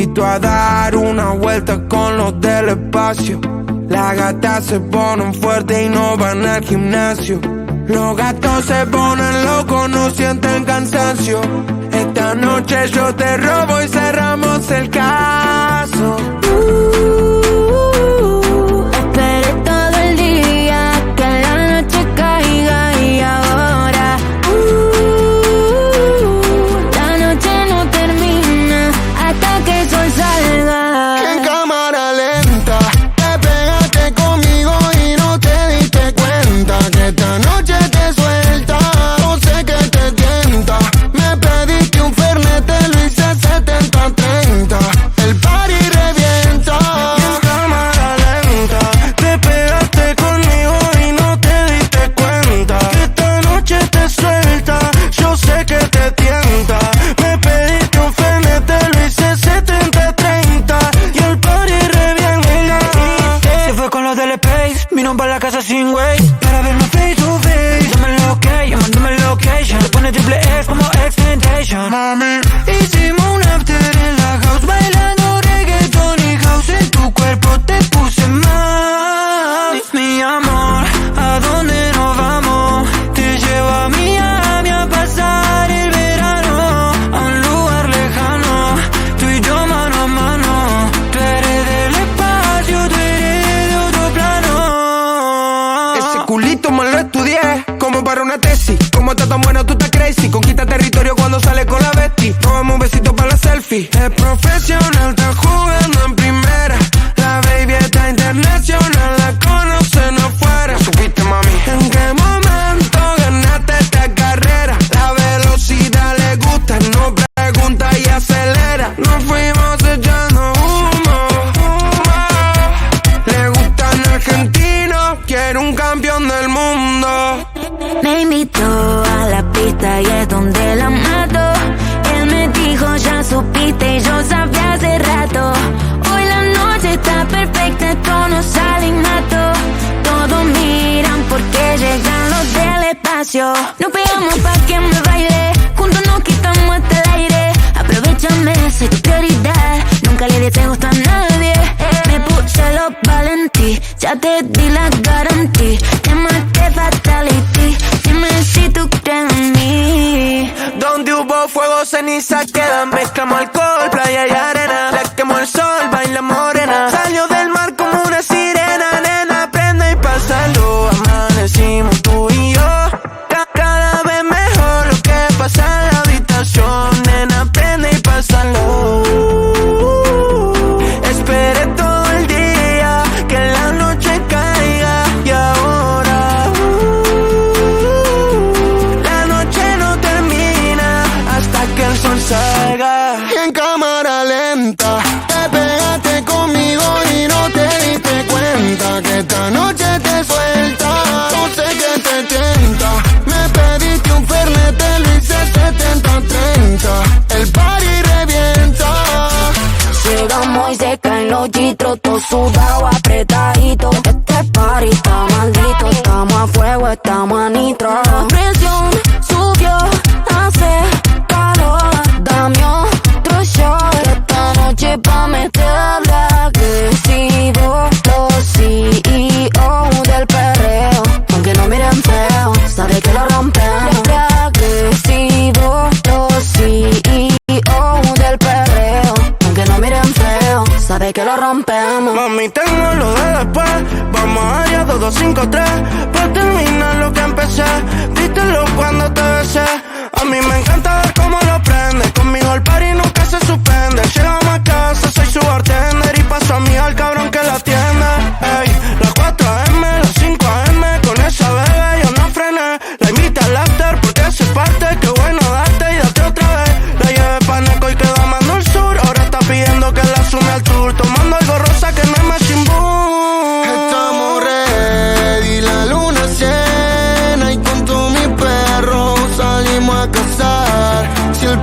invito a dar una vuelta con los del espacio. Las gatas se ponen fuertes y no van al gimnasio. Los gatos se ponen locos, no sienten cansancio. Esta noche yo te robo y cerramos el caso. Esperé todo el día que la noche caiga y ahora la noche no termina hasta que el sol salga. En cámara lenta te pegaste conmigo y no te diste cuenta que esta noche te suelta. No sé qué te tienta. Me pediste un fernet, te lo hice 70-30. El party revienta. En cámara lenta te pegaste conmigo y no te diste cuenta que esta noche te suelta. Yo sé que te tienta. Me pediste un fernet, te lo hice 70-30 y el party revienta. Se fue con los del Space, vino para la casa sin güey, para vernos face to face. Dame el ok, mándame el location. Le pone triple X como X-Tentation. Mami, Hicimos un after en la house, bailando reggaeton y house. En tu cuerpo te puse mal. Mi amor, ¿a dónde nos vamos? Te llevo a Miami a pasar el verano, a un lugar lejano, tú y yo mano a mano. Tú eres del espacio, tú eres de otro plano. ese culito me lo estudié como para una tesis. Como está tan bueno, tú estás crazy. Conquista territorio cuando sale con la bestie. Tomamos un besito para la selfie. Es profesional, está jugando en primera. La baby está internacional, la conocen afuera. ¿Supiste, mami? ¿En qué momento ganaste esta carrera? La velocidad le gusta, no pregunta y acelera. Nos fuimos echando humo. Le gustan argentinos, quiere un campeón del mundo. Me invitó a la pista y es donde la mato. Él me dijo ya supiste y yo sabía hace rato. Hoy la noche está perfecta, esto no sale innato. Todos miran porque llegan los del espacio. Nos pegamos pa' que me baile, juntos nos quitamos hasta el aire. Aprovechame, soy tu prioridad, nunca le di gusto a nadie. Me puse los valentí, ya te di la garantía. Te marqué fatality, dime si tú crees en mí. Donde hubo fuego, ceniza quedan. Mezclamos alcohol, playa y arena. La quemó el sol, baila morena. Salió del mar como una sirena. Nena, prende y pásalo. Amanecimos tú y yo. Cada vez mejor lo que pasa en la habitación. Nena, prende y pásalo. Esperé todo el día que la noche caiga y ahora la noche no termina hasta que el sol salga. En cámara lenta te pegaste conmigo y no te diste cuenta que esta noche te suelta. No sé qué te tienta. Me pediste un fernet, te lo hice 70-30. El party revienta. Llegamos y se caen los chitros, todo sudado, apretadito. Este party está maldito, estamos a fuego, estamos a nitro. La presión subió, hace calor. Dame otro shot, esta noche pa' meterla agresivo. Los CEO del perreo, aunque no miren feo, sabe que lo rompemos. Agresivo, los CEO del perreo, aunque no miren feo, sabe que lo rompemos. Mami, tengo lo de después. Vamos a área 2253 pa' terminar lo que empecé. Dítelo cuando te besé. A mí me encanta ver cómo lo prende. Conmigo el party nunca se suspende. Llegamos a casa, soy su bartender y paso a mí al cabrón que la atiende. Ey, las 4 AM, las 5 AM, con esa bebé yo no frené. La invita al after porque se parte. Qué bueno darte y date otra vez. La llevé pa' Neco y quedó amando el sur. Ahora está pidiendo que la sume al tour. Tomando algo rosa que no es Machine Boom. Estamos ready, la luna llena y con todos mis perros salimos a cazar. Si el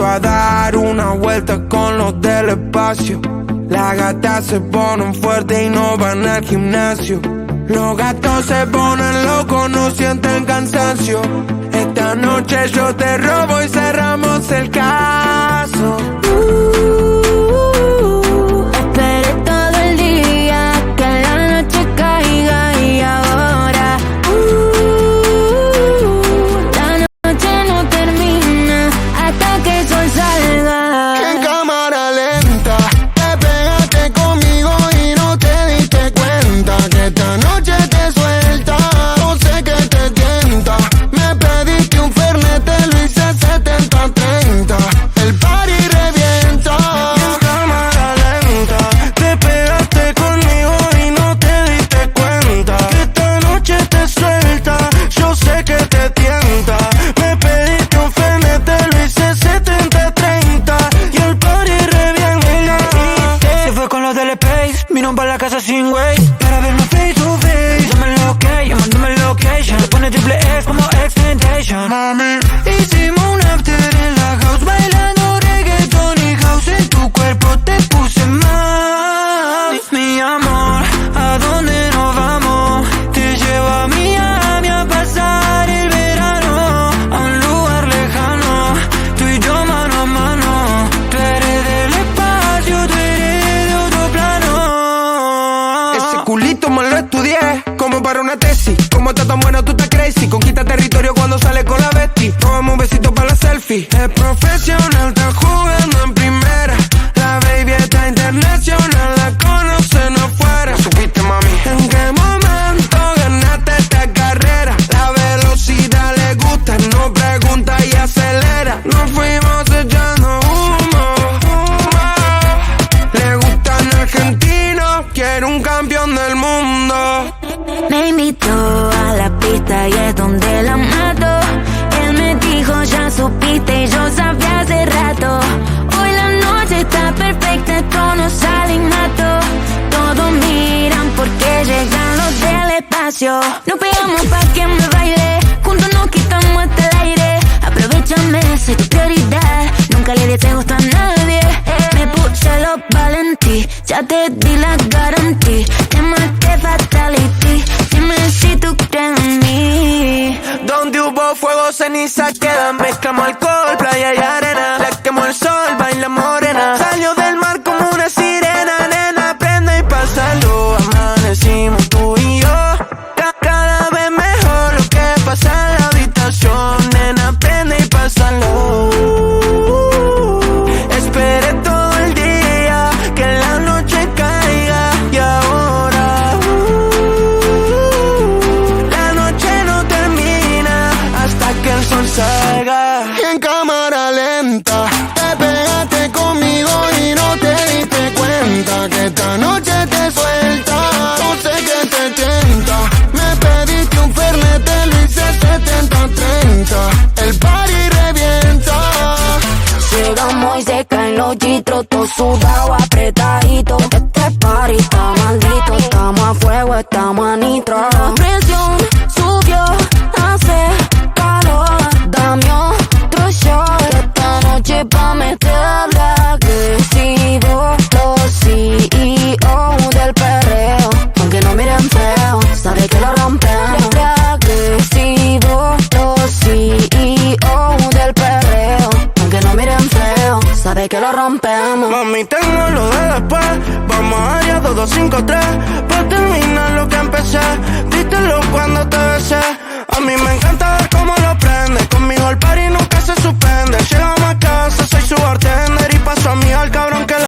a dar una vuelta con los del espacio. Las gatas se ponen fuertes y no van al gimnasio. Los gatos se ponen locos, no sienten cansancio. Esta noche yo te robo y cerramos el caso. Esperé todo el día que la noche caiga y ahora la noche no termina hasta que el sol salga. En cámara lenta te pegaste conmigo y no te diste cuenta que esta noche te suelta. No sé qué te tienta. Me pediste un fernet, te lo hice 70-30. El party revienta. En cámara lenta te pegaste conmigo y no te diste cuenta que esta noche te suelta. Yo sé que te tienta. Me pediste un fernet, te lo hice 70-30 y el party revienta. Se fue con los del Space, vino para la casa sin way, para vernos face to face. Mándame el location, le pone triple X como X-Tentation. Mami, Hicimos un after en la house, bailando reggaeton y house. En tu cuerpo te puse mal. Mi amor, ¿a dónde nos vamos? Te llevo a Miami a pasar el verano, a un lugar lejano, tú y yo mano a mano. Tú eres del espacio, tú eres de otro plano. ese culito me lo estudié como para una tesis. Como estás tan buena, tú estás crazy. Conquista territorio cuando sale con la Betty. Tomamos un besito para la selfie. Es profesional, está jugando en primera. La baby está internacional, la conocen afuera. ¿Supiste, mami? ¿En qué momento ganaste esta carrera? La velocidad le gusta, no pregunta y acelera. Nos fuimos echando humo, humo. Le gustan argentinos, quiere un campeón del mundo. Me invitó a la pista y es donde la mato. Él me dijo ya supiste y yo sabía hace rato. Hoy la noche está perfecta, esto no sale innato. Todos miran porque llegan los del espacio. Nos pegamos pa' que me baile, juntos nos quitamos hasta el aire. Aprovechame, soy tu prioridad, nunca le di gusto a nadie. Me puse los valentí, ya te di la garantía. Te marqué fatality, dime si tú crees en mí. Donde hubo fuego, ceniza quedan. Mezclamos alcohol, playa y arena. La quemó el sol, baila morena. Salió del mar como una sirena. Nena, prende y pásalo. Amanecimos tú y yo. Cada vez mejor lo que pasa en la habitación. Nena, prende y pásalo. Esperé todo el día que la noche caiga y ahora la noche no termina hasta que el sol salga. Y en cámara lenta te pegaste conmigo y no te diste cuenta que esta noche te suelta. No sé qué te tienta. Me pediste un fernet, te lo hice 70-30. El party revienta. Llegamos y se caen los chitros, todo sudado, apretadito. Este party está maldito, estamos a fuego, estamos a nitro. La presión subió, hace calor. Dame otro shot, esta noche pa' meterle agresivo. Los CEO del perreo, aunque no miren feo, sabe que lo rompemos. Agresivo, los CEO del perreo, aunque no miren feo, sabe que lo rompemos. Mami, tengo lo de después. Vamos a área 2253 pa' terminar lo que empecé. Dítelo cuando te besé. A mí me encanta ver cómo lo prende. Conmigo el party nunca se suspende. Llegamos a casa, soy su bartender y paso a mí al cabrón que la...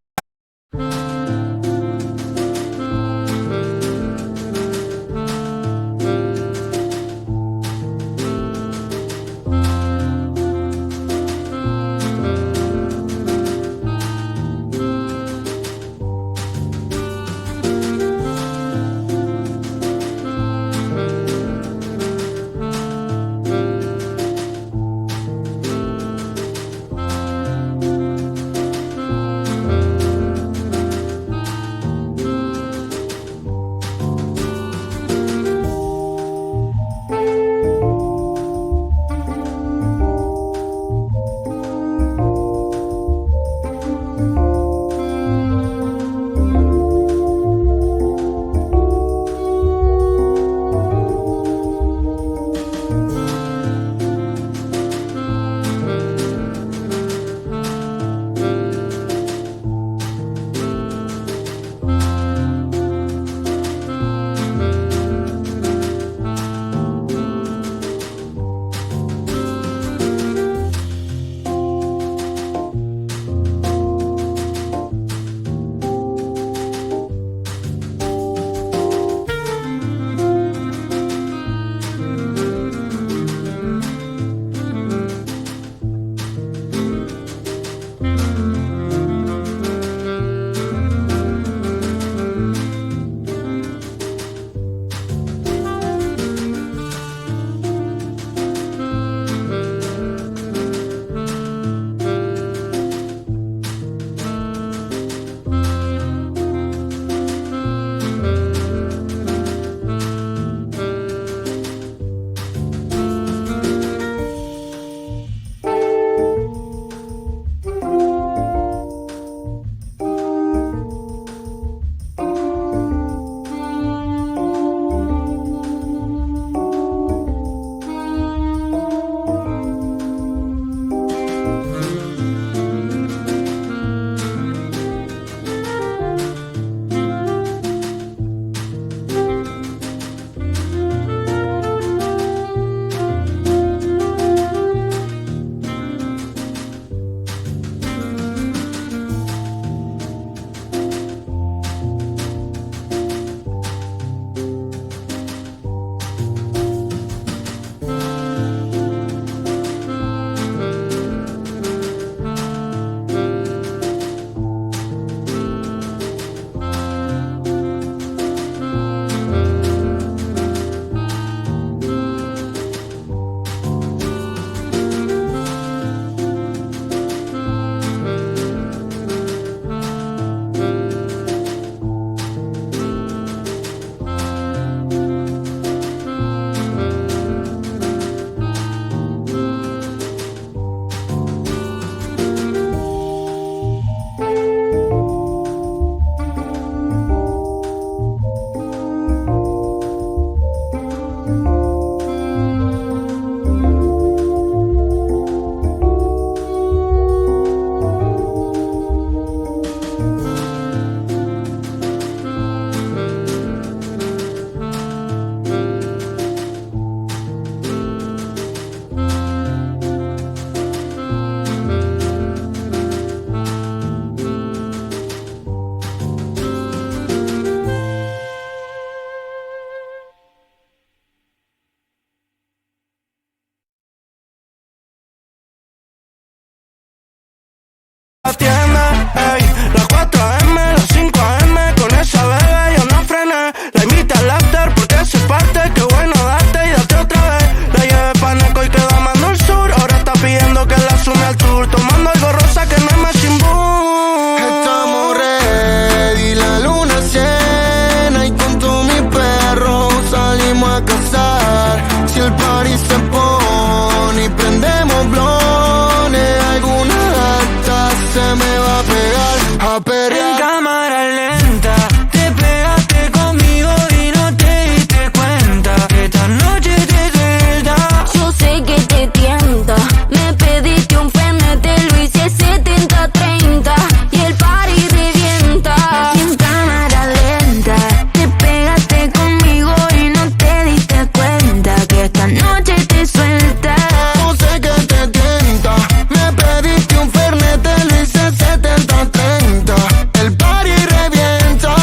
casar. Si el party se pone y prendemos blones, alguna gata se me va a pegar a perrear. En cámara lenta, te pegaste conmigo y no te diste cuenta. Esta noche te suelta. Yo sé que te tienta. Me pediste un fernet, te lo hice 70-30 y el party revienta. Y en cámara lenta, te pegaste conmigo y no te diste cuenta que esta noche te suelta. Yo sé que te tienta. Me pediste un fernet, te lo hice 70-30. El party revienta.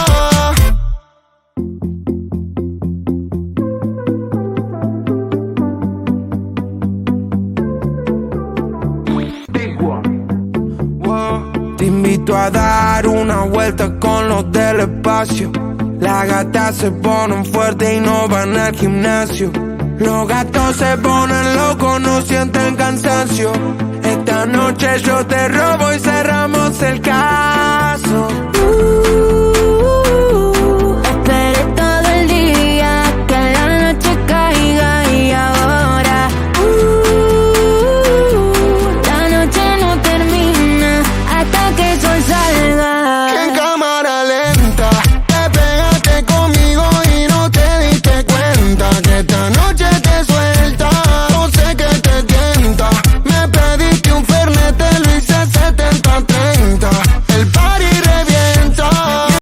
Te invito a dar una vuelta con los del espacio. Las gatas se ponen fuertes y no van al gimnasio. Los gatos se ponen locos, no sienten cansancio. Esta noche yo te robo y cerramos el caso. Esperé todo el día que la noche caiga y ahora la noche no termina hasta que el sol salga. En cámara lenta, te pegaste conmigo y no te diste cuenta que esta noche te suelta. Yo sé que te tienta. Me pediste un fernet, te lo hice 70-30. El party revienta.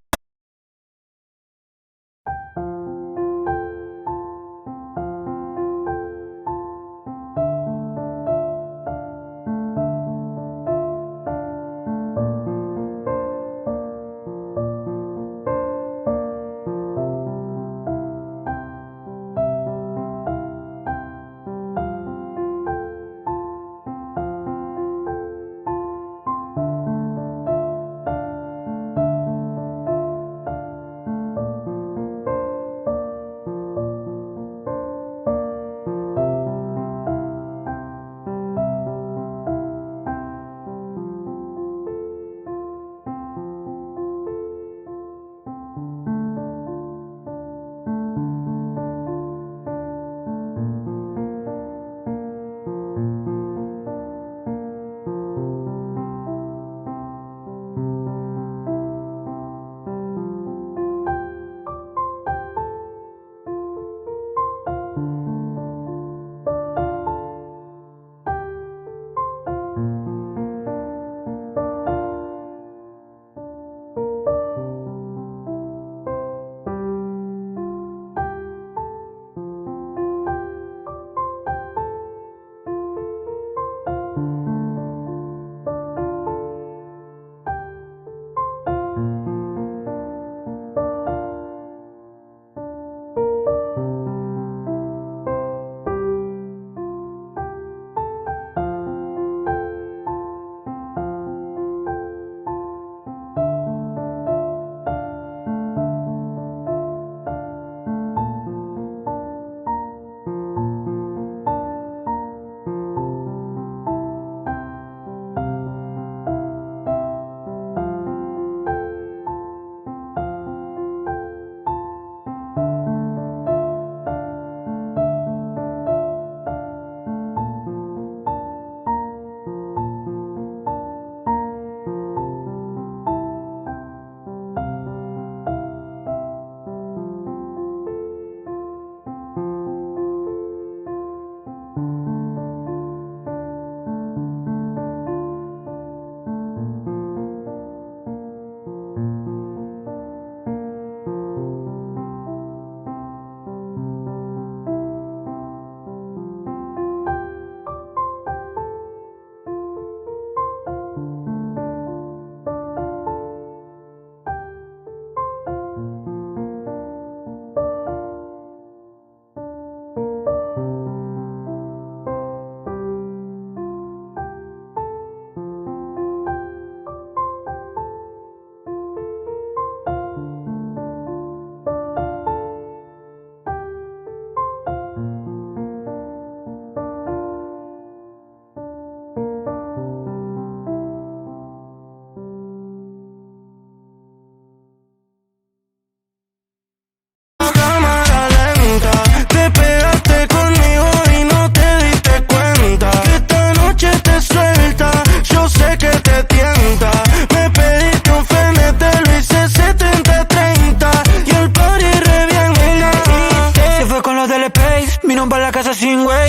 chingüe.